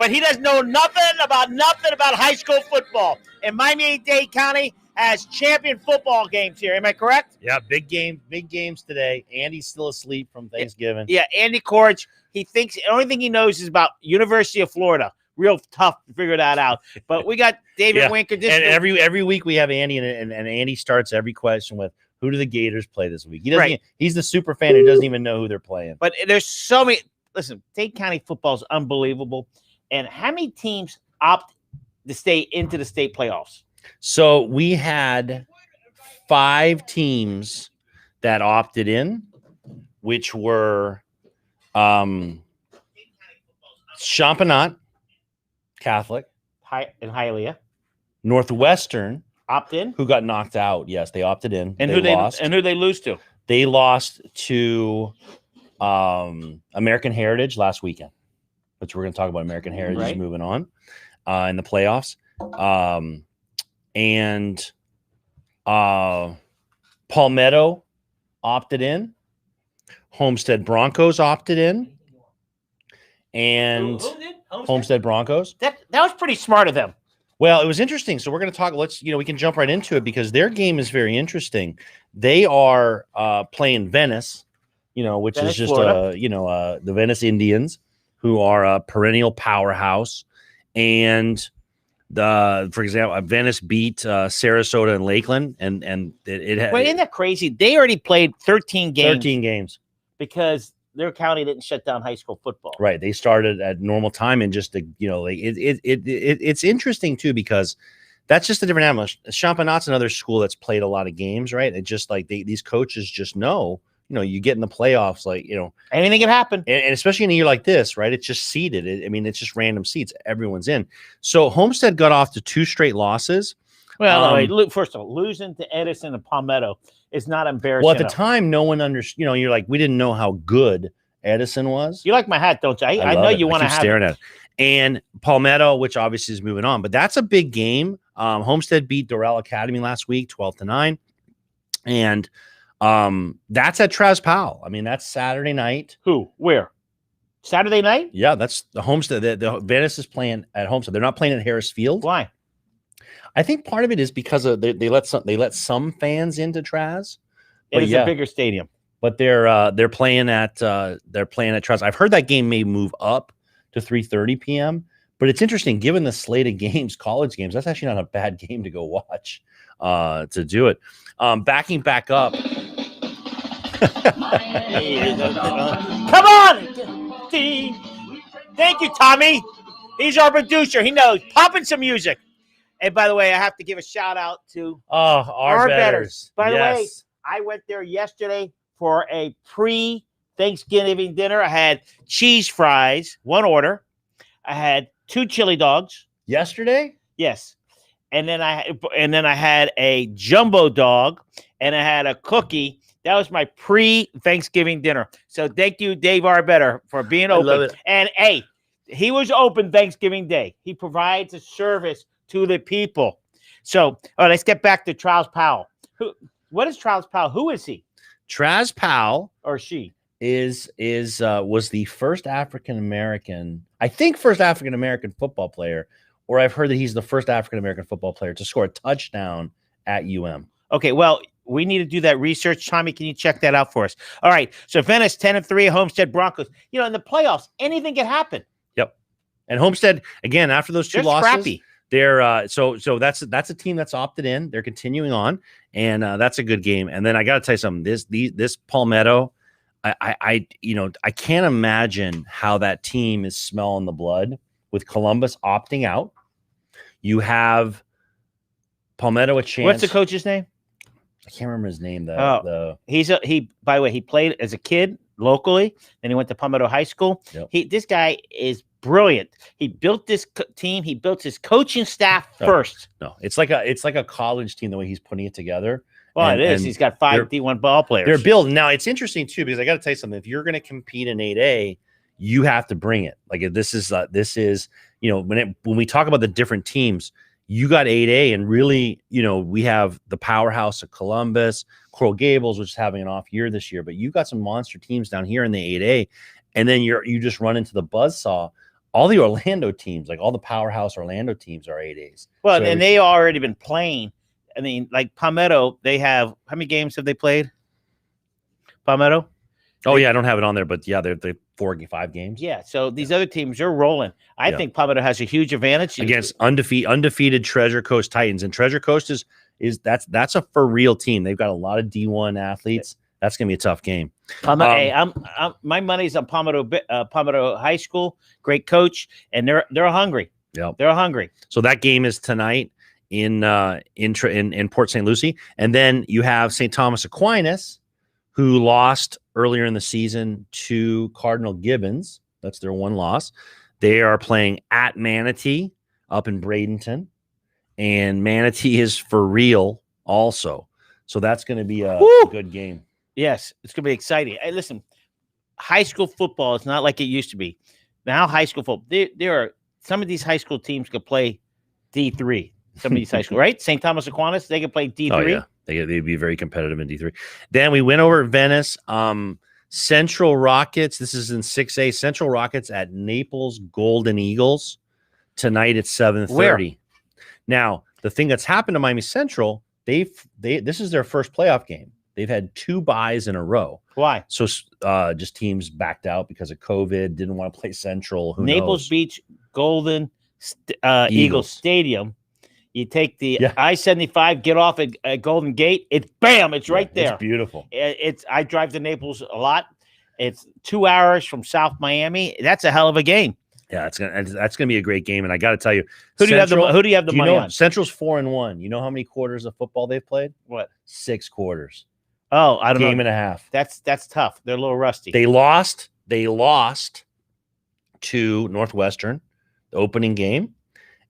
but he doesn't know nothing about high school football. And Miami-Dade County has champion football games here. Am I correct? Yeah, big games today. Andy's still asleep from Thanksgiving. Yeah, Andy Corge. He thinks the only thing he knows is about University of Florida. Real tough to figure that out. But we got David Winker. And every week we have Andy, and Andy starts every question with, who do the Gators play this week? He's the super fan who doesn't even know who they're playing. But there's so many. Listen, Dade County football is unbelievable. And how many teams opt to stay into the state playoffs? So we had 5 teams that opted in, which were Chaminade Catholic, and Hialeah, Northwestern opt in, who got knocked out. Yes, they opted in, and who they lose to? They lost to American Heritage last weekend, which we're going to talk about. American Heritage is moving on in the playoffs. And Palmetto opted in. Homestead Broncos opted in. And who did? Homestead Broncos. That was pretty smart of them. Well, it was interesting. So we're going to talk. We can jump right into it because their game is very interesting. They are playing Venice, which Venice, is just Florida. The Venice Indians, who are a perennial powerhouse. And for example, Venice beat Sarasota and Lakeland, and it had. Well, isn't that crazy? They already played 13 games. 13 games because their county didn't shut down high school football. Right. They started at normal time, and just it's interesting too because that's just a different animal. Chaminade's another school that's played a lot of games, right? It just like these coaches just know, you get in the playoffs, anything can happen, and especially in a year like this, right? It's just seeded. It's just random seats. Everyone's in. So Homestead got off to 2 straight losses. Well, first of all, losing to Edison and Palmetto is not embarrassing. Well, at the time, no one understood. You're like, we didn't know how good Edison was. You like my hat, don't you? I know you want to have staring at it. And Palmetto, which obviously is moving on, but that's a big game. Homestead beat Doral Academy last week, 12-9, and that's at Traz Powell. That's Saturday night. Who? Where? Saturday night? Yeah, that's the Homestead. The Venice is playing at Homestead. They're not playing at Harris Field. Why? I think part of it is because of they let some fans into Traz. It's a bigger stadium, but they're playing at Traz. I've heard that game may move up to 3:30 p.m. But it's interesting, given the slate of games, college games. That's actually not a bad game to go watch. To do it, backing back up. Come on, Steve. Thank you, Tommy. He's our producer. He knows. Popping some music. And by the way, I have to give a shout out to our betters. By the way, I went there yesterday for a pre-Thanksgiving dinner. I had cheese fries, 1 order. I had 2 chili dogs. Yesterday? Yes. And then I had a jumbo dog, and I had a cookie. That was my pre-Thanksgiving dinner. So thank you, Dave Arbetter, for being open. I love it. And hey, he was open Thanksgiving Day. He provides a service to the people. So, all right, let's get back to Traz Powell. What is Traz Powell? Who is he? Traz Powell, or she, was the first African American football player, or I've heard that he's the first African American football player to score a touchdown at UM. Okay, well, we need to do that research. Tommy, can you check that out for us? All right, so Venice 10-3, Homestead Broncos. In the playoffs, anything can happen. Yep. And Homestead, again, after those 2 losses, scrappy. They're so that's a team that's opted in. They're continuing on, and that's a good game. And then I got to tell you something. This Palmetto, I can't imagine how that team is smelling the blood with Columbus opting out. You have Palmetto a chance. What's the coach's name? I can't remember his name though. By the way, he played as a kid locally, then he went to Palmetto High School. Yep. This guy is brilliant. He built this team. He built his coaching staff first. No, it's like a college team the way he's putting it together. Well, it is. He's got 5 D1 ball players. They're building. Now, it's interesting, too, because I got to tell you something. If you're going to compete in 8A, you have to bring it. Like, this is when we talk about the different teams, you got 8A, and really, we have the powerhouse of Columbus, Coral Gables, which is having an off year this year, but you've got some monster teams down here in the 8A, and then you just run into the buzzsaw all the Orlando teams, like all the powerhouse Orlando teams, are 8As. Well, So and they already been playing. I mean, like Palmetto, they have how many games have they played? Palmetto. Oh yeah, I don't have it on there, but yeah, they're 4 or 5 games. Yeah. So these other teams are rolling. I Yeah. think Palmetto has a huge advantage Against undefeated Treasure Coast Titans, and Treasure Coast is that's a for real team. They've got a lot of D1 athletes. That's gonna be a tough game. Palmetto. Hey, I'm my money's on Palmetto High School. Great coach, and they're hungry. Yep. They're hungry. So that game is tonight in Port St. Lucie, and then you have St. Thomas Aquinas, who lost earlier in the season to Cardinal Gibbons. That's their one loss. They are playing at Manatee up in Bradenton, and Manatee is for real also. So that's going to be a good game. Yes, it's going to be exciting. Hey, listen, high school football is not like it used to be. Now, high school football, there are some of these high school teams could play D3. Some of these high school, right? St. Thomas Aquinas, they could play D3. Oh, yeah. They'd be very competitive in D3. Then we went over Venice. Central Rockets. This is in 6A. Central Rockets at Naples Golden Eagles tonight at 7:30. Now, the thing that's happened to Miami Central, this is their first playoff game. They've had 2 byes in a row. Why? So just teams backed out because of COVID, didn't want to play Central. Who Naples knows? Beach Golden Eagles Stadium. You take the I-75, get off at Golden Gate. It's bam! It's right there. It's beautiful. I drive to Naples a lot. It's 2 hours from South Miami. That's a hell of a game. Yeah, that's gonna be a great game. And I got to tell you, who do you have the money on? Central's 4-1. You know how many quarters of football they've played? What? 6 quarters. Oh, I don't know. Game and a half. That's tough. They're a little rusty. They lost to Northwestern, the opening game.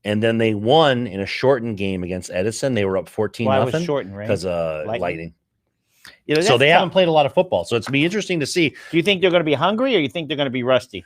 And then they won in a shortened game against Edison. They were up 14-0. Why was shortened, right? Because of lightning. You know, so they haven't played a lot of football. So it's going to be interesting to see. Do you think they're going to be hungry or you think they're going to be rusty?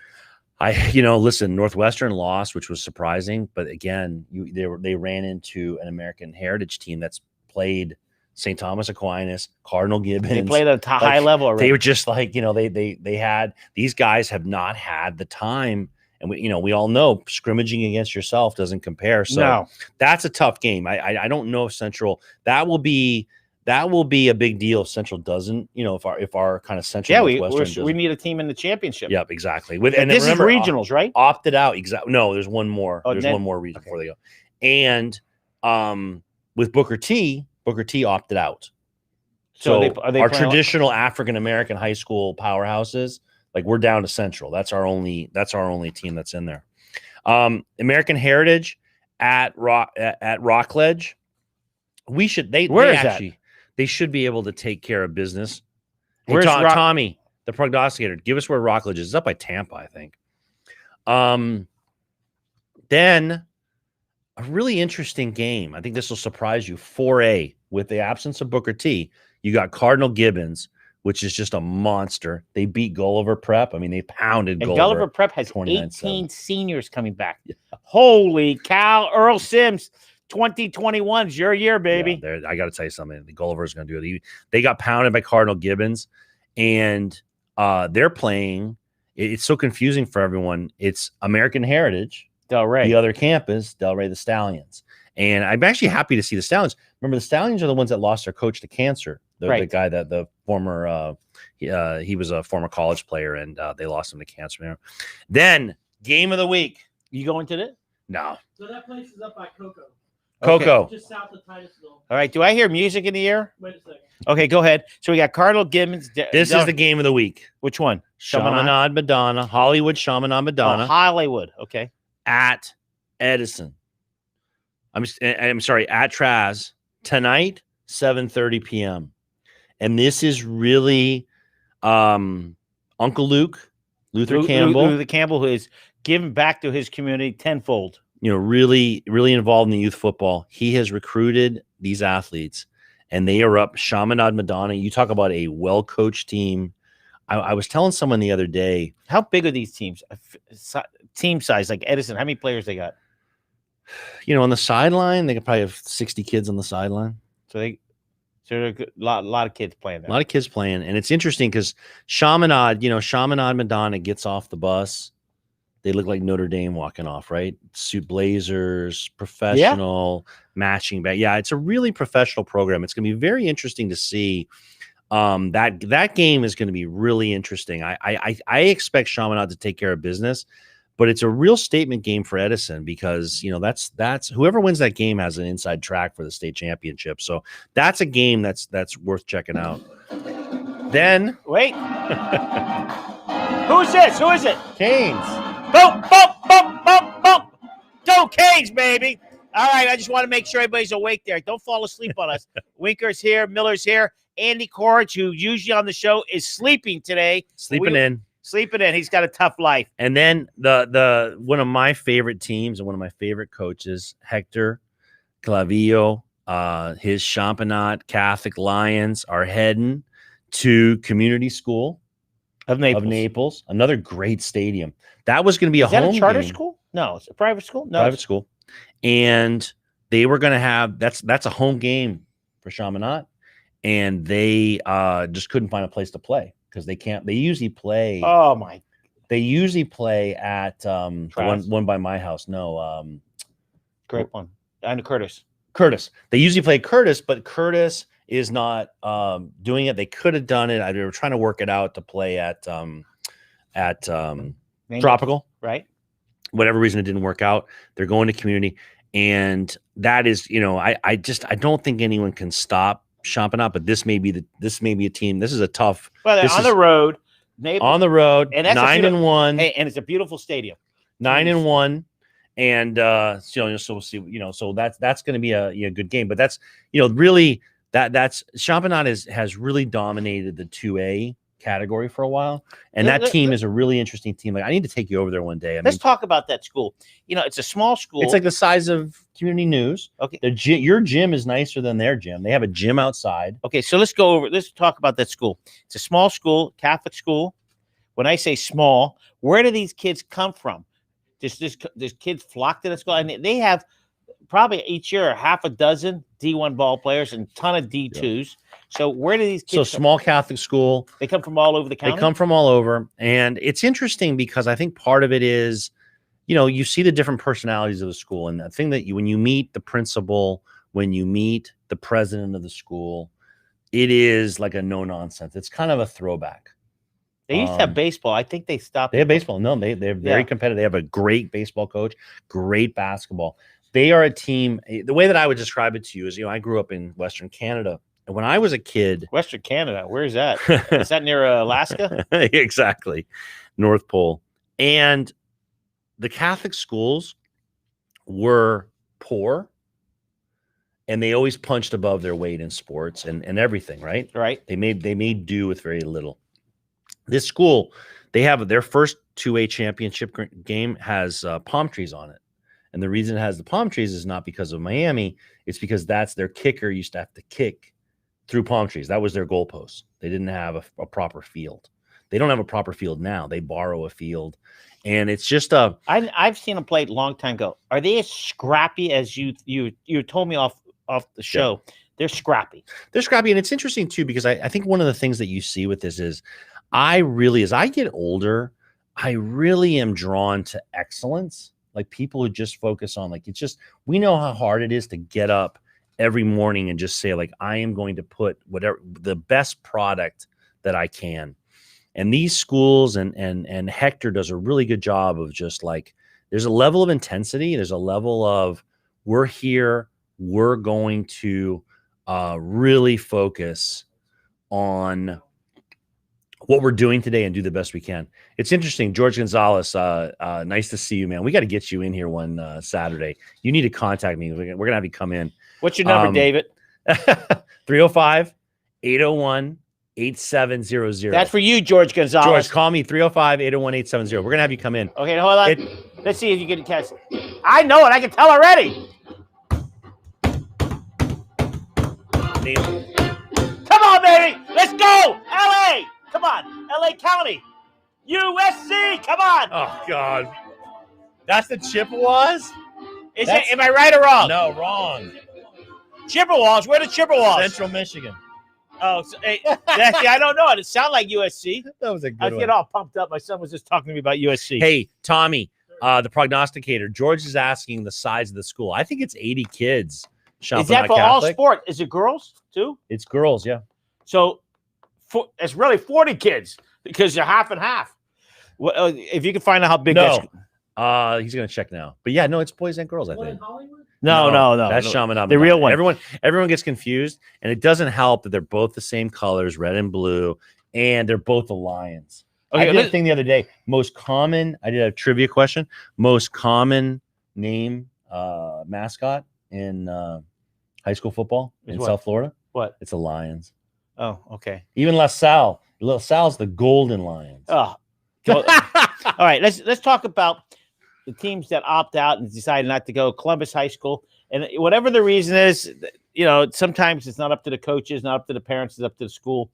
Listen, Northwestern lost, which was surprising. But again, they ran into an American Heritage team that's played St. Thomas Aquinas, Cardinal Gibbons. They played at a high level already. They were just like, they had, these guys have not had the time. And we all know scrimmaging against yourself doesn't compare. So that's a tough game. I don't know if Central, that will be a big deal if Central doesn't, if our kind of Central. Yeah, we need a team in the championship. Yep, exactly. And this is regionals, right? Opted out. Exactly. No, there's one more. There's one more region before they go. And with Booker T opted out. So are they our traditional African American high school powerhouses. Like we're down to Central. That's our only team that's in there. American Heritage at Rockledge. They should be able to take care of business. Hey, Tommy, the prognosticator, give us where Rockledge is. It's up by Tampa, I think. Then a really interesting game. I think this will surprise you. 4A with the absence of Booker T. You got Cardinal Gibbons, which is just a monster. They beat Gulliver Prep. I mean, they pounded Gulliver. Gulliver Prep has 18 seniors coming back. Yeah. Holy cow. Earl Sims, 2021 is your year, baby. Yeah, I got to tell you something. The Gulliver is going to do it. They got pounded by Cardinal Gibbons, and they're playing. It's so confusing for everyone. It's American Heritage. Delray. The other campus, Delray the Stallions. And I'm actually happy to see the Stallions. Remember, the Stallions are the ones that lost their coach to cancer. The guy that the former, he was a former college player, and they lost him to cancer. Then, game of the week. You going to it? No. So that place is up by Coco. Coco. Just south of Titusville. All right. Do I hear music in the air? Wait a second. Okay, go ahead. So we got Cardinal Gibbons. This is the game of the week. Which one? Chaminade Madonna. Hollywood Chaminade Madonna. Hollywood. Okay. At Edison. I'm sorry, at Traz. Tonight, 7:30 p.m. And this is really Uncle Luther Campbell. Luther Campbell, who is giving back to his community tenfold. Really, really involved in the youth football. He has recruited these athletes, and they are up Chaminade Madonna. You talk about a well-coached team. I was telling someone the other day. How big are these teams? Team size, like Edison, how many players they got? On the sideline, they could probably have 60 kids on the sideline. So a lot of kids playing there. A lot of kids playing. And it's interesting because Chaminade Madonna gets off the bus they look like Notre Dame walking off, right? Suit blazers, professional matching bag. Yeah, it's a really professional program. It's going to be very interesting to see. That game is going to be really interesting. I expect Chaminade to take care of business, but it's a real statement game for Edison because that's whoever wins that game has an inside track for the state championship. So that's a game that's worth checking out. Then Wait. Who's this? Who is it? Canes. Boom, boom, boom, boom, boom. Go Canes, baby. All right, I just want to make sure everybody's awake there. Don't fall asleep on us. Winker's here. Miller's here. Andy Corage, who usually on the show, is sleeping today. Sleeping in. He's got a tough life. And then the one of my favorite teams and one of my favorite coaches, Hector Clavillo, his Chaminade Catholic Lions are heading to Community School Of Naples. Another great stadium. That was going to be a Is that home a charter game. school? No, it's a private school. No, Private school. And they were going to have that's a home game for Chaminade. And they just couldn't find a place to play because they usually play. Oh my! They usually play at the Travis. one by my house. No, Great one. And Curtis. Curtis. They usually play Curtis, but Curtis is not doing it. They could have done it. They were trying to work it out to play at Tropical. Right. Whatever reason it didn't work out. They're going to Community, and that is, I don't think anyone can stop Chaminade, but this may be a team. This is a tough. Well, they're on the road. Naples, on the road, and that's 9-1. Hey, and it's a beautiful stadium. 9-1, and so we'll see. So that's going to be a good game. But that's really that's Chaminade has really dominated the 2A category for a while, and that team is a really interesting team. Like I need to take you over there one day. Let's talk about that school. It's a small school. It's like the size of Community News. Okay, your gym is nicer than their gym. They have a gym outside. Okay, so let's talk about that school. It's a small school, Catholic school. When I say small, where do these kids come from? This kids flock to the school, and they have probably each year half a dozen D1 ball players and a ton of D2s. Yeah. So where do these kids come? Small Catholic school. They come from all over the county? They come from all over. And it's interesting because I think part of it is, you see the different personalities of the school. And the thing that when you meet the principal, when you meet the president of the school, it is like a no nonsense. It's kind of a throwback. They used to have baseball. I think they stopped. They have baseball. No, they're very competitive. They have a great baseball coach, great basketball. They are a team. The way that I would describe it to you is, I grew up in Western Canada. And when I was a kid, Western Canada, where is that? Is that near Alaska? Exactly. North Pole. And the Catholic schools were poor, and they always punched above their weight in sports and everything, right? Right. They made do with very little. This school, they have their first 2A championship game has palm trees on it. And the reason it has the palm trees is not because of Miami. It's because that's their kicker used to have to kick through palm trees. That was their goalpost. They didn't have a proper field. They don't have a proper field now. They borrow a field. And it's just I've seen them play a long time ago. Are they as scrappy as you told me off the show? Yeah. They're scrappy. They're scrappy. And it's interesting too, because I think one of the things that you see with this is as I get older, I really am drawn to excellence. Like people who just focus on we know how hard it is to get up every morning and just say I am going to put whatever the best product that I can. And these schools and Hector does a really good job of just there's a level of intensity. There's a level of we're here. We're going to really focus on what we're doing today and do the best we can. It's interesting. George Gonzalez, nice to see you, man. We got to get you in here one Saturday. You need to contact me. We're going to have you come in. What's your number, David? 305-801-8700. That's for you, George Gonzalez. George, call me 305-801-870. We're going to have you come in. Okay, hold on. Let's see if you can catch. I know it. I can tell already. Come on, baby. Let's go. LA. Come on. LA County. USC. Come on. Oh, God. That's the Chippewas? Am I right or wrong? No, wrong. Chippewas. Where the Chippewas? Central Michigan. Oh, so, hey, I don't know. It sounded like USC. That was a I good was getting all pumped up. My son was just talking to me about USC. Hey, Tommy, the prognosticator. George is asking the size of the school. I think it's 80 kids. is that Champagnat for all Catholic. sport? Is it girls too? It's girls, yeah. So it's really 40 kids because you're half and half. Well, if you can find out how big No. that's. He's gonna check now. But yeah, no, it's boys and girls, I One in think. Hollywood? No. That's no. Chaminade. The real one. Everyone gets confused, and it doesn't help that they're both the same colors, red and blue, and they're both the Lions. I Okay, did a thing the other day. Most common, I did a trivia question. Most common name mascot in high school football Is in what? South Florida. What? It's the Lions. Oh, okay. Even LaSalle. LaSalle's the Golden Lions. Oh, all right. Let's talk about the teams that opt out and decide not to go. Columbus High School, and whatever the reason is, sometimes it's not up to the coaches, not up to the parents, it's up to the school.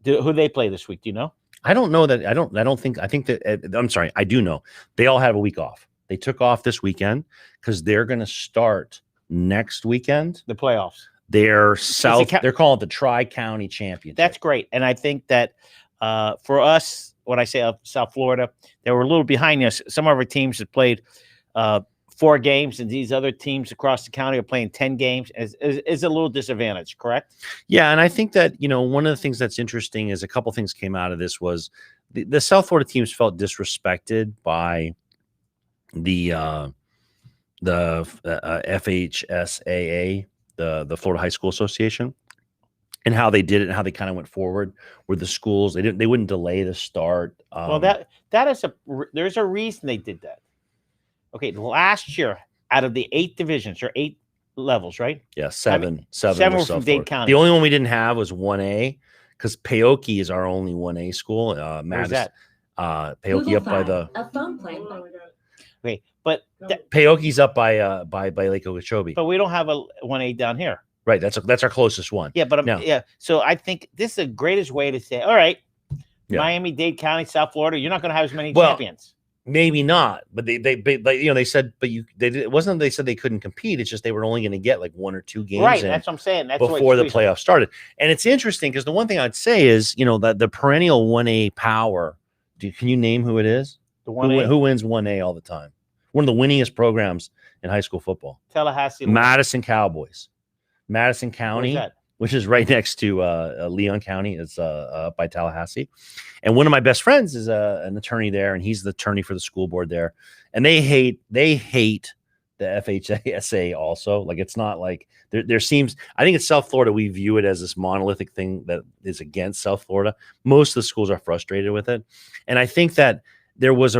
Who they play this week? Do you know? I don't know that. I think that. I'm sorry. I do know. They all have a week off. They took off this weekend because they're going to start next weekend. The playoffs. They're South. They're calling it the Tri-County Championship. That's great, and I think that for us, when I say South Florida, they were a little behind us. Some of our teams have played 4 games, and these other teams across the county are playing 10 games. Is a little disadvantage, correct? Yeah, and I think that one of the things that's interesting is a couple things came out of this was the South Florida teams felt disrespected by the FHSAA, the Florida High School Association, and how they did it and how they kind of went forward with the schools. They wouldn't delay the start. Well, that is there's a reason they did that. Okay, last year out of the 8 divisions or 8 levels, right? Yeah, seven were were from South Dade Florida. County. The only one we didn't have was 1A because Paoki is our only 1A school. Where's that? Paoki up by the A phone playing. Okay, but Paoki's up by Lake Okeechobee. but we don't have a 1A down here. Right, that's our closest one. Yeah, but No. yeah. So I think this is the greatest way to say, all right, Yeah. Miami-Dade County, South Florida, you're not going to have as many Well, champions. Maybe not, but they said, but it wasn't. They said they couldn't compete. It's just they were only going to get like 1 or 2 games Right, in that's what I'm saying. That's before the playoffs started. And it's interesting because the one thing I'd say is, that the perennial 1A power. Can you name who it is? The 1A, Who wins 1A all the time? One of the winningest programs in high school football. Tallahassee. Madison Cowboys, Madison Where's County, that? which is right next to Leon County. It's up by Tallahassee. And one of my best friends is an attorney there, and he's the attorney for the school board there. And they hate the FHSA also. Like, it's not like there seems, I think it's South Florida. We view it as this monolithic thing that is against South Florida. Most of the schools are frustrated with it. And I think that there was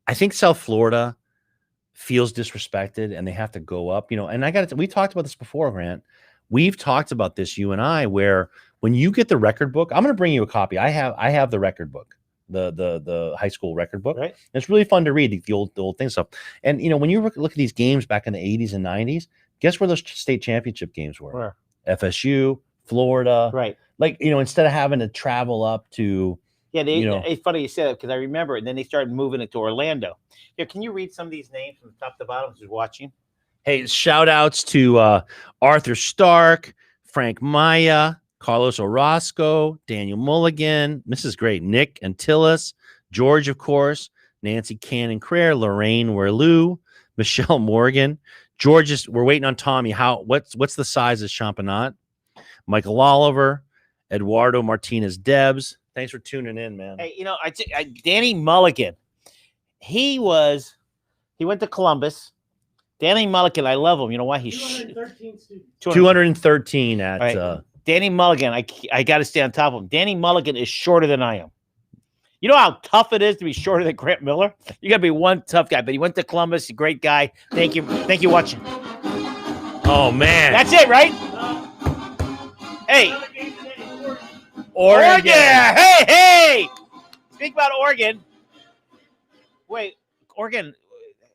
I think South Florida feels disrespected and they have to go up, and we talked about this before, Grant. We've talked about this, you and I, where when you get the record book, I'm going to bring you a copy. I have the record book, the high school record book. Right. It's really fun to read the old thing stuff. And when you look at these games back in the 80s and 90s, guess where those state championship games were? Where? FSU, Florida. Right. Like, instead of having to travel up to Yeah, it's funny you said that because I remember, and then they started moving it to Orlando. Here, can you read some of these names from top to bottom who's watching? Hey, shout outs to Arthur Stark, Frank Maya, Carlos Orozco, Daniel Mulligan. This is great. Nick Antilles, George, of course, Nancy Cannon Crair, Lorraine Werlou, Michelle Morgan. George we're waiting on Tommy. What's the size of Chaminade? Michael Oliver, Eduardo Martinez Debs. Thanks for tuning in, man. Hey, Danny Mulligan. He went to Columbus. Danny Mulligan, I love him. You know why? He's 213 students. 213 at Right. Danny Mulligan. I got to stay on top of him. Danny Mulligan is shorter than I am. You know how tough it is to be shorter than Grant Miller? You got to be one tough guy. But he went to Columbus. A great guy. Thank you. Thank you for watching. Oh man, That's it, right? Hey, Another game today, Oregon. Hey. Speak about Oregon. Wait, Oregon.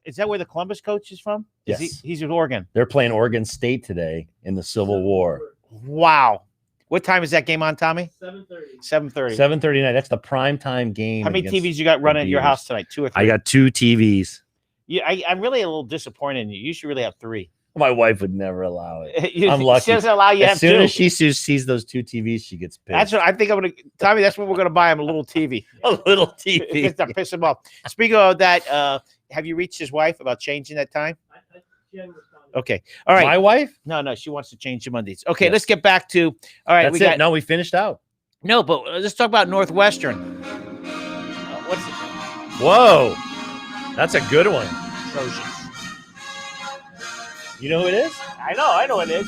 Is that where the Columbus coach is from? Yes. He's with Oregon. They're playing Oregon State today in the Civil War. Wow. What time is that game on, Tommy? 7:30. 7:30. 7:39. That's the prime time game. How many against TVs you got running at your Beavers. house tonight? 2 or 3? I got 2 TVs. I'm really a little disappointed in you. You should really have 3. My wife would never allow it. You- I'm lucky. She doesn't allow you to have As soon two. as she sees those two TVs, she gets pissed. That's what I think I'm gonna, Tommy. That's what we're gonna buy him, a little TV. a little TV. Just to piss him off. Speaking of that, have you reached his wife about changing that time? Jen responded. Okay. All right. My wife? No, she wants to change the Mondays. Okay, Yes. let's get back to. All right, That's we it. got No, we finished out. no, but let's talk about Northwestern. What's it? Whoa. That's a good one. Trojans. You know who it is? I know it is.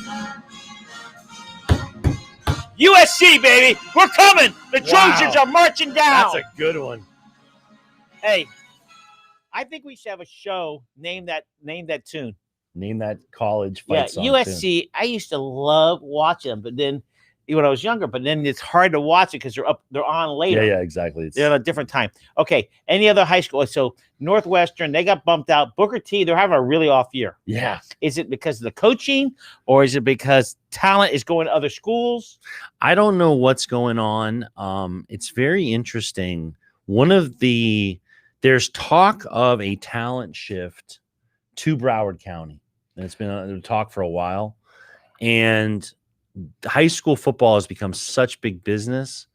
USC, baby, we're coming. The Wow. Trojans are marching down. That's a good one. Hey, I think we should have a show named that tune. Name that college fight Yeah, song. USC. I used to love watching them, but then when I was younger, but then it's hard to watch it because they're on Too. later. Yeah, exactly. It's, They're at a different time. Okay. Any other high school? So Northwestern, they got bumped out. Booker T, they're having a really off year. yeah. Is it because of the coaching, or is it because talent is going to other schools? I don't know what's going on. It's very interesting. There's talk of a talent shift to Broward County, and it's been a talk for a while. And high school football has become such big business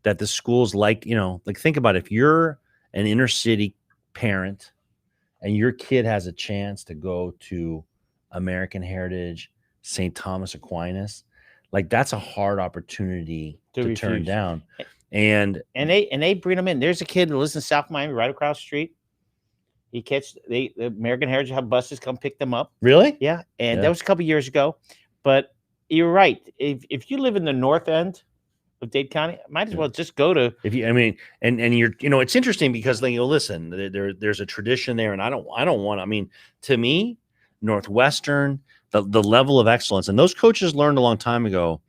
that the schools like think about it. If you're an inner city parent and your kid has a chance to go to American Heritage, St. Thomas Aquinas, like that's a hard opportunity to turn refuse. down. And And they bring them in. There's a kid that lives in South Miami, right across the street. The American Heritage have buses come pick them up. really, Yeah, and Yeah. that was a couple years ago. But you're right. If you live in the north end of Dade County, might as well just go to. if you, I mean, and you're, it's interesting because listen, there's a tradition there, and I don't want. I mean, to me, Northwestern, the level of excellence, and those coaches learned a long time ago.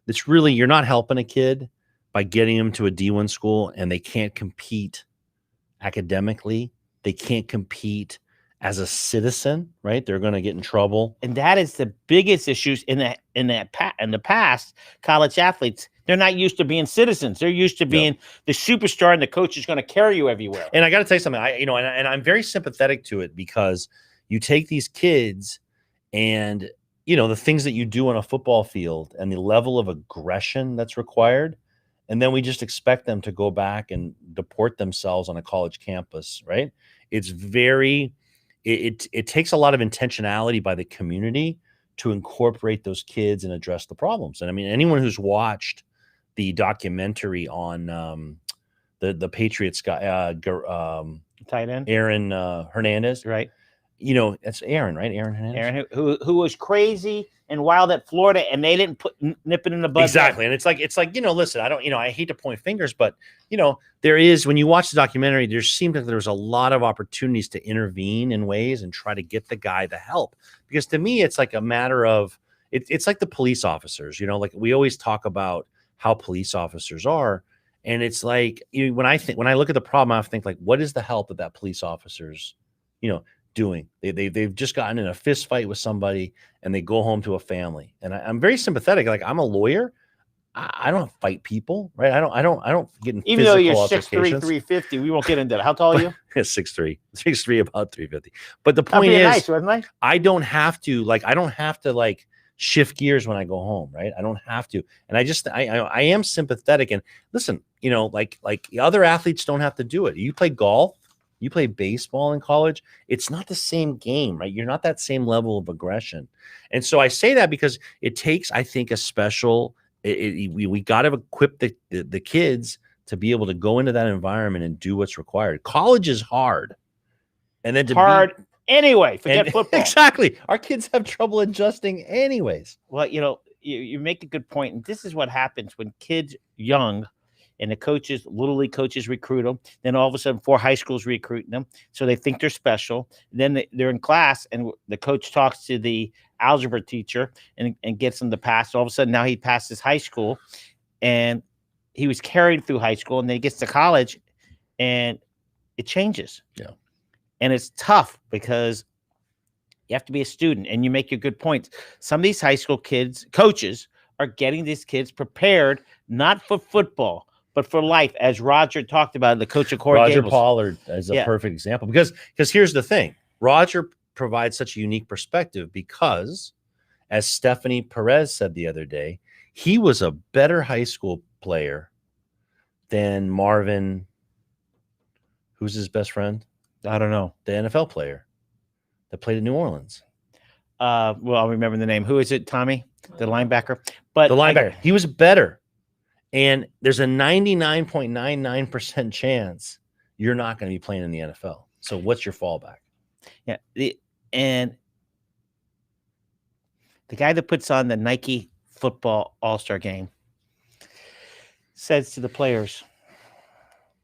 It's really, you're not helping a kid by getting them to a D1 school, and they can't compete academically. They can't compete as a citizen, right? They're going to get in trouble. And that is the biggest issues in the past. College athletes, they're not used to being citizens. They're used to being the superstar, and the coach is going to carry you everywhere. And I got to tell you something. And I'm very sympathetic to it, because you take these kids and the things that you do on a football field and the level of aggression that's required, and then we just expect them to go back and deport themselves on a college campus, right? It's very. It takes a lot of intentionality by the community to incorporate those kids and address the problems. And I mean, anyone who's watched the documentary on the Patriots guy, Tight end, Aaron Hernandez, right? It's Aaron, right? Aaron Hernandez. Aaron, who was crazy and wild at Florida, and they didn't nip it in the bud. Exactly. And it's like, listen, I don't, I hate to point fingers, but there is, when you watch the documentary, there seemed like there was a lot of opportunities to intervene in ways and try to get the guy the help. Because to me, it's like a matter of, it's like the police officers, like we always talk about how police officers are. And it's like, when I look at the problem, I think like, what is the help that police officers, doing? They've just gotten in a fist fight with somebody, and they go home to a family. And I'm very sympathetic. Like, I'm a lawyer. I don't fight people, right? I don't get in Even though you're physical 6'3", altercations. 350, we won't get into that. How tall are you? 6'3", about 350. But the That'd point be is, nice, wasn't I? I don't have to shift gears when I go home, right? I don't have to. And I am sympathetic. And listen, like other athletes don't have to do it. You play golf, you play baseball in college, it's not the same game, right? You're not that same level of aggression. And so I say that because it takes, I think, a special, we got to equip the kids to be able to go into that environment and do what's required. College is hard. And then hard anyway, forget football. Exactly. Our kids have trouble adjusting anyways. Well, you make a good point. And this is what happens when kids young and the coaches, little league coaches recruit them. Then all of a sudden 4 high schools recruiting them. So they think they're special. Then they're in class, and the coach talks to the algebra teacher and gets them to pass. All of a sudden now he passes high school, and he was carried through high school, and then he gets to college, and it changes. Yeah. And it's tough because you have to be a student, and you make your good points. Some of these high school coaches are getting these kids prepared, not for football, but for life, as Roger talked about, the coach of Corey Roger Gables. Pollard is a perfect example, because here's the thing. Roger provides such a unique perspective because, as Stephanie Perez said the other day, he was a better high school player than Marvin. Who's his best friend? I don't know. The NFL player that played in New Orleans. Well, I'll remember the name. Who is it, Tommy? The linebacker. But The linebacker. He was better. And there's a 99.99% chance you're not going to be playing in the NFL. So what's your fallback? Yeah. And the guy that puts on the Nike football all-star game says to the players,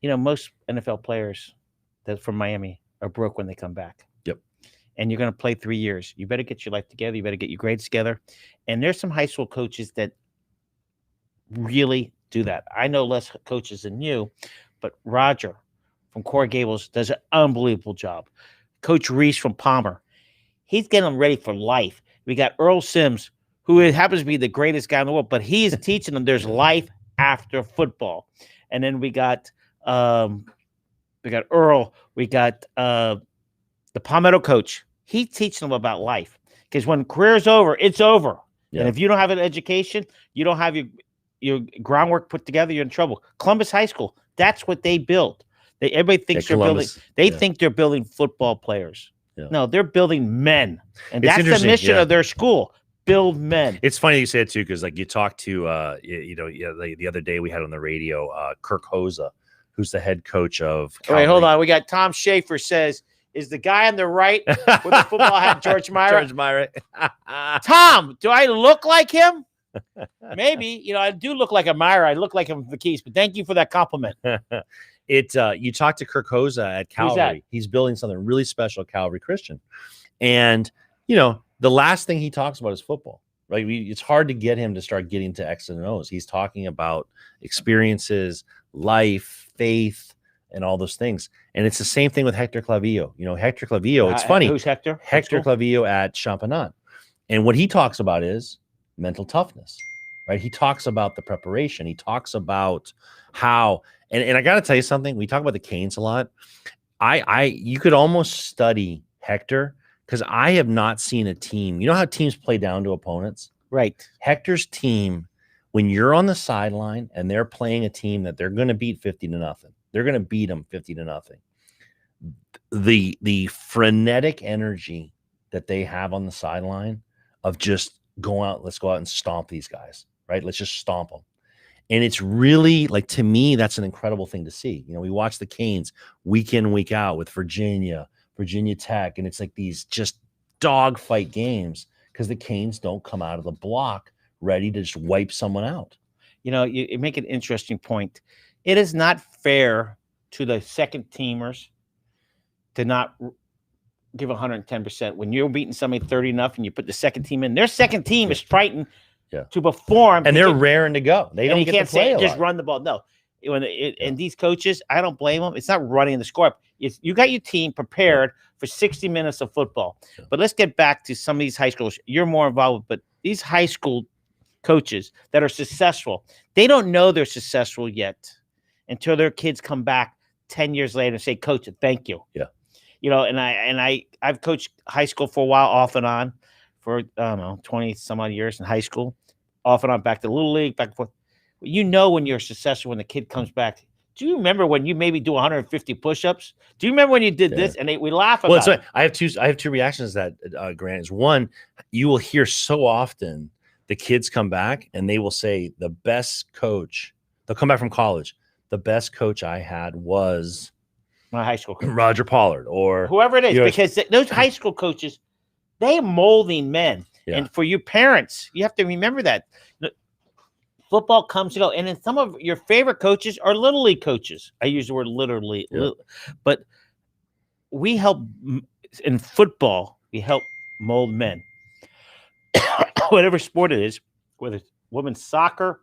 most NFL players that from Miami are broke when they come back. Yep. And you're going to play 3 years. You better get your life together. You better get your grades together. And there's some high school coaches that really do that. I know less coaches than you, but Roger from Coral Gables does an unbelievable job. Coach Reese from Palmer, he's getting them ready for life. We got Earl Sims, who happens to be the greatest guy in the world, but he is teaching them there's life after football. And then we got Earl, we got the Palmetto coach. He's teaching them about life because when career's over, it's over. Yeah. And if you don't have an education, you don't have your groundwork put together, you're in trouble. Columbus High School, that's what they build. Everybody thinks they're building. They think they're building football players. Yeah. No, they're building men, and It's that's the interesting, mission yeah. of their school: build men. It's funny you say it too, because like you talked to the other day we had on the radio Kirk Hosa, who's the head coach of All right, hold on. We got Tom Schaefer says, "Is the guy on the right with the football hat George Myra?" George Myra. Tom, do I look like him? Maybe. I do look like a Myra. I look like him with the keys. But thank you for that compliment. You talked to Kirk Hosa at Calvary. He's building something really special at Calvary Christian. And, the last thing he talks about is football, right? It's hard to get him to start getting to X and O's. He's talking about experiences, life, faith, and all those things. And it's the same thing with Hector Clavillo. Hector Clavillo, it's funny. Who's Hector? Hector Clavillo at Champagnat. And what he talks about is mental toughness, right? He talks about the preparation. He talks about how, and I got to tell you something. We talk about the Canes a lot. You could almost study Hector because I have not seen a team. You know how teams play down to opponents? Right. Hector's team, when you're on the sideline and they're playing a team that they're going to beat 50-0, they're going to beat them 50-0. The frenetic energy that they have on the sideline of just let's go out and stomp these guys, right? Let's just stomp them. And it's really like, to me, that's an incredible thing to see. We watch the Canes week in, week out with Virginia Tech, and it's like these just dogfight games because the Canes don't come out of the block ready to just wipe someone out. You make an interesting point. It is not fair to the second teamers to not give 110%. When you're beating somebody 30-0 and you put the second team in, their second team is frightened to perform. And they're raring to go. They don't get to play a lot. Just run the ball. No. And these coaches, I don't blame them. It's not running the score up. You got your team prepared for 60 minutes of football. Yeah. But let's get back to some of these high schools. You're more involved, but these high school coaches that are successful, they don't know they're successful yet until their kids come back 10 years later and say, "Coach, thank you." Yeah. And I've coached high school for a while, off and on, for 20 some odd years in high school, off and on, back to Little League, back and forth. When you're successful when the kid comes back. Do you remember when you maybe do 150 push-ups? Do you remember when you did this? And we laugh about it. I have two reactions to that, Grant. Is one, you will hear so often the kids come back and they will say the best coach, they'll come back from college, the best coach I had was my high school coach, Roger Pollard, or whoever it is, because those high school coaches, they are molding men. Yeah. And for you parents, you have to remember that. Football comes to go, and then some of your favorite coaches are little league coaches. I use the word literally, but we help in football. We help mold men, whatever sport it is, whether it's women's soccer.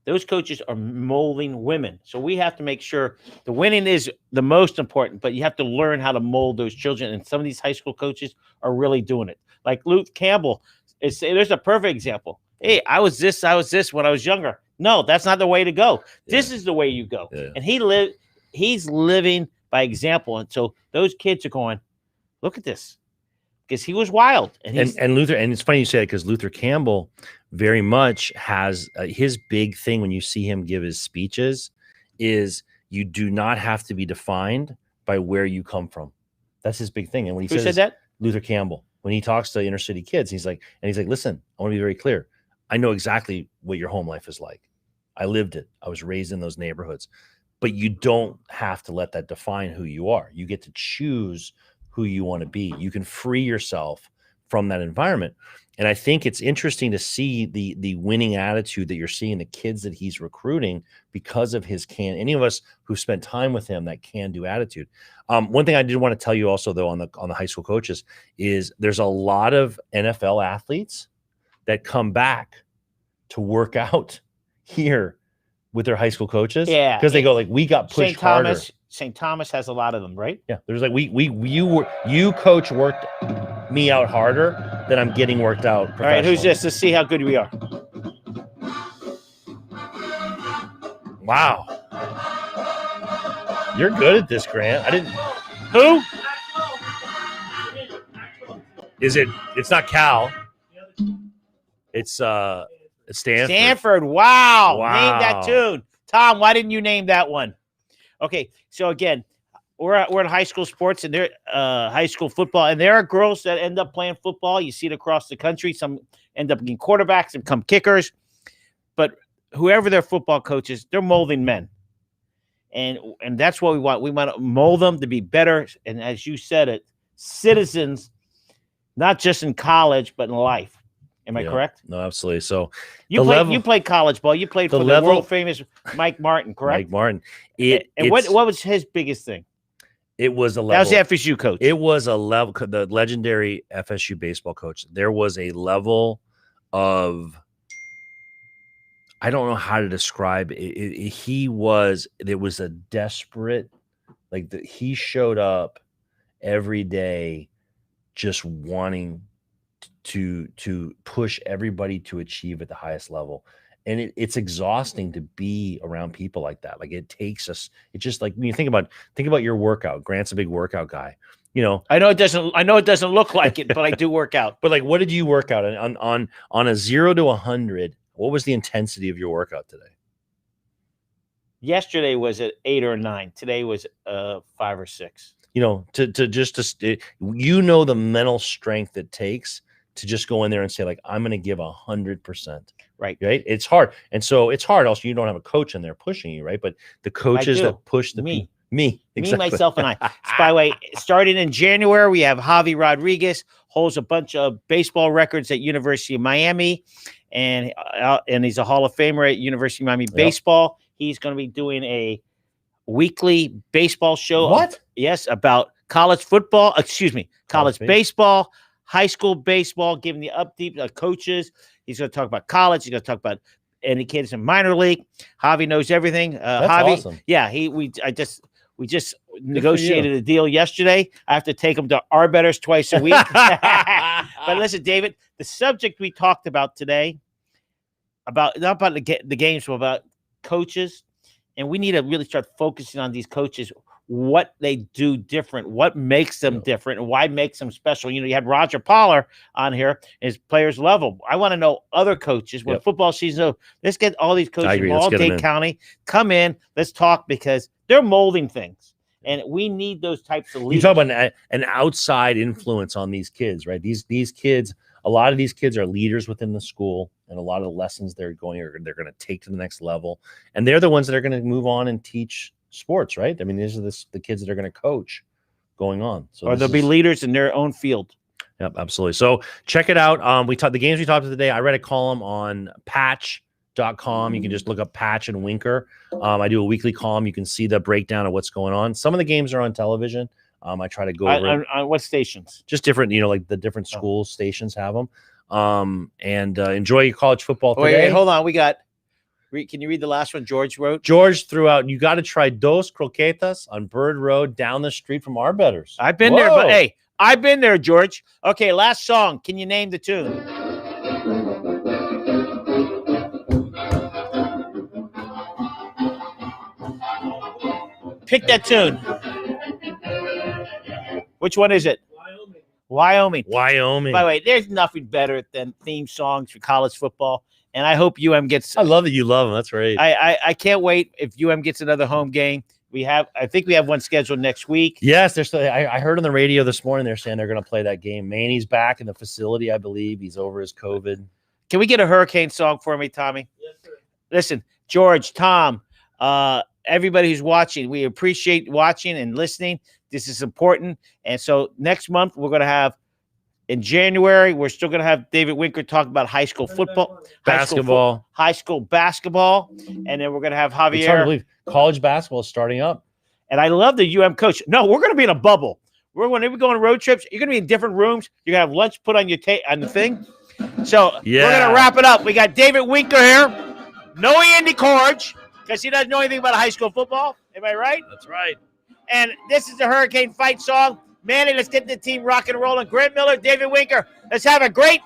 Those coaches are molding women, so we have to make sure the winning is the most important. But you have to learn how to mold those children, and some of these high school coaches are really doing it. Like Luke Campbell, there's a perfect example. Hey, I was this when I was younger. No, that's not the way to go. Yeah. This is the way you go. Yeah. And he's living by example. And so those kids are going, Look at this. Because he was wild. And Luther, and it's funny you say that because Luther Campbell very much has his big thing when you see him give his speeches is you do not have to be defined by where you come from. That's his big thing. And when he Who said that? Luther Campbell, when he talks to inner city kids, he's like, listen, I want to be very clear. I know exactly what your home life is like. I lived it. I was raised in those neighborhoods, but you don't have to let that define who you are. You get to choose who you want to be. You can free yourself from that environment. And I think it's interesting to see the winning attitude that you're seeing the kids that he's recruiting because of his any of us who spent time with him, that can-do attitude. One thing I did want to tell you also, though, on the high school coaches is there's a lot of NFL athletes that come back to work out here with their high school coaches. Yeah. Because they go like, we got pushed harder. St. Thomas has a lot of them, right? Yeah. There's like, you coach worked me out harder than I'm getting worked out. All right. Who's this? Let's see how good we are. Wow. You're good at this, Grant. I didn't. Who? Is it? It's not Cal. It's Stanford. Stanford. Wow. Wow. Name that tune. Tom, why didn't you name that one? Okay. So again, we're at high school sports and they're high school football, and there are girls that end up playing football. You see it across the country. Some end up being quarterbacks and become kickers, but whoever their football coaches, they're molding men. And that's what we want. We want to mold them to be better. And as you said it, citizens, not just in college, but in life. Am I correct? No, absolutely. So you played college ball. You played for the world famous Mike Martin, correct? Mike Martin. What was his biggest thing? It was a level. That was the FSU coach. It was a level. The legendary FSU baseball coach. There was a level of, I don't know how to describe it. There was a desperate, he showed up every day just wanting to push everybody to achieve at the highest level. And it's exhausting to be around people like that. Like, it takes us, it's just like, when you think about your workout. Grant's a big workout guy. You know, I know it doesn't look like it, but I do work out. But like, what did you work out on a 0 to 100? What was the intensity of your workout today? Yesterday was at 8 or 9. Today was 5 or 6. You know, the mental strength it takes to just go in there and say, like, I'm going to give 100%. Right. It's hard. And so it's hard. Also, you don't have a coach in there pushing you, right? But the coaches that push me, exactly. Myself, and I. By the way, starting in January, we have Javi Rodriguez, holds a bunch of baseball records at University of Miami, and he's a Hall of Famer at University of Miami baseball. He's going to be doing a weekly baseball show. What? Yes, about college football. Excuse me, college baseball, high school baseball, giving the update coaches. He's going to talk about college. He's going to talk about any kids in minor league. Javi knows everything. That's Javi, awesome. Yeah, we just negotiated a deal yesterday. I have to take him to Arbetters twice a week. But listen, David, the subject we talked about today, not about the games, but about coaches, and we need to really start focusing on these coaches, what they do different, what makes them different, and why makes them special. You know, you had Roger Poller on here, his players level. I want to know other coaches when football season. Let's get all these coaches from all Dade County come in. Let's talk, because they're molding things, and we need those types of leaders. You talk about an outside influence on these kids, right? These kids, a lot of these kids are leaders within the school, and a lot of the lessons they're going to take to the next level, and they're the ones that are going to move on and teach sports, right? I mean, these are the kids that are going to coach going on. So or they'll be leaders in their own field. Yep, absolutely. So check it out. The games we talked about today. I read a column on Patch.com. You can just look up Patch and Winker. I do a weekly column. You can see the breakdown of what's going on. Some of the games are on television. I try to go over on what stations? Just different, like the different school stations have them. Enjoy your college football today. Wait, hold on. Can you read the last one George wrote? George threw out, you got to try Dos Croquetas on Bird Road down the street from Arbetters. I've been there, but hey, I've been there, George. Okay, last song. Can you name the tune? Pick that tune. Which one is it? Wyoming. Wyoming. By the way, there's nothing better than theme songs for college football, and I hope UM gets. I love that you love them. That's great. I can't wait if UM gets another home game. I think we have one scheduled next week. Yes, there's. I heard on the radio this morning they're saying they're going to play that game. Manny's back in the facility, I believe. He's over his COVID. Can we get a hurricane song for me, Tommy? Yes, sir. Listen, George, Tom, everybody who's watching, we appreciate watching and listening. This is important. And so next month, we're going to have, in January, we're still going to have David Winker talk about high school football, Basketball. high school basketball. And then we're going to have It's hard to Javier. believe college basketball is starting up. And I love the UM coach. No, we're going to be in a bubble. When we go on road trips, you're going to be in different rooms. You're going to have lunch put on your on the thing. So we're going to wrap it up. We got David Winker here. No Andy Corge, because he doesn't know anything about high school football. Am I right? That's right. And this is the Hurricane Fight song. Manny, let's get the team rock and rolling. Grant Miller, David Winker, let's have a great day.